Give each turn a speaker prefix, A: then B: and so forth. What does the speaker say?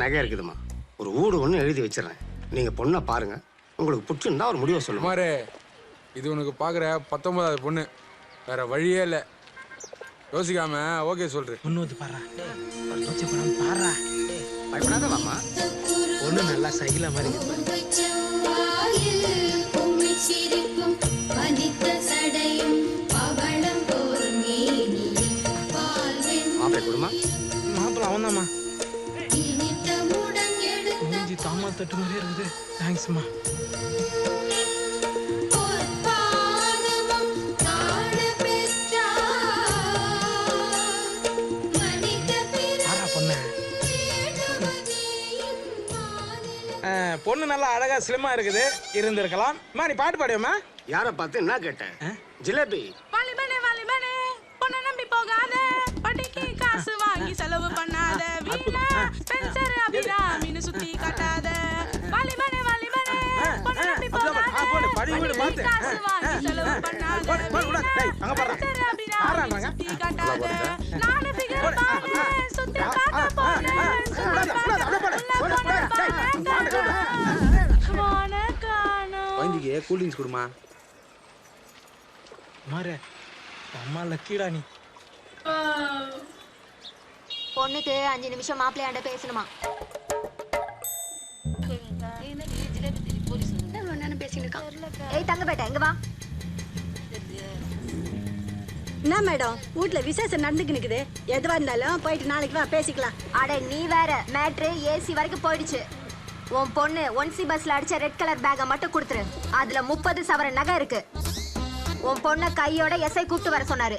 A: நகை இருக்குதுமா. ஒரு வீடு ஒன்று எழுதி வச்சிடறேன். நீங்கள் பொண்ணை பாருங்க. உங்களுக்கு பிடிச்சிருந்தா ஒரு முடிவை சொல்லுங்க.
B: குமாரே, இது உனக்கு பார்க்குற 19வது பொண்ணு. வேற வழியே இல்லை. யோசிக்காம ஓகே சொல்றேன்.
C: பொண்ணு வந்து பாடுறா, பாடுறா.
A: பயப்படாத மாமா.
C: பொண்ணு நல்லா சைக்கிள மாதிரி
A: மாப்பிள்ளை கொடுமா.
C: மாப்பிள்ள அவன்தாம்மா. மூஞ்சி தாமா தட்டு மாதிரியே இருக்குது. தேங்க்ஸ்மா. பொண்ணு நல்லா அழகா ஸ்லிமா இருக்குது. இருந்திருக்கலாம். நீ பாட்டு பாடியம்மா.
A: யாரை பார்த்து என்ன கேட்டேன்? ஜிலேபி.
D: வாலிபனே வாலிபனே பொண்ணை நம்பி போகாத, படிக்கு காசு வாங்கி செலவு பண்ணாத, வீணா ஸ்பென்சர் அபிராமின்னு சுத்தி காட்டாத. வாலிபனே வாலிபனே பொண்ணை நம்பி போகாத, படிக்கு காசு வாங்கி செலவு பண்ணாத, வீணா ஸ்பென்சர் அபிராமின்னு சுத்தி காட்டாத. நானு ஃபிகர் பாடுறேன், சுத்தி காட்ட போறேன், சுத்தி
B: குழந்தைக்கு கூல் ட்ரிங்க்ஸ் கொடுமா.
C: மாரே, அம்மா லக்கிடா நீ.
E: பொண்ணுக்கு 5 நிமிஷம் மாப்பிள்ளையாண்ட பேசணுமா? ஏய் தங்கப்பேட்டை, எங்க வா.
F: என்ன மேடம், வீட்ல விசேஷம் நடந்துக்கு நிக்குது. எதுவா இருந்தாலும் போயிட்டு நாளைக்கு வா, பேசிக்கலாம்.
E: அட நீ வேற, மேட்ரு ஏசி வரைக்கும் போயிடுச்சு. உன் பொண்ணு 1C பஸ்ல அடிச்ச ரெட் கலர் பேக்கை மட்டும் கொடுத்துரு. அதுல 30 சவரன் நகை இருக்கு. உன் பொண்ணை கையோட எஸ்ஐ கூப்பிட்டு வர சொன்னாரு.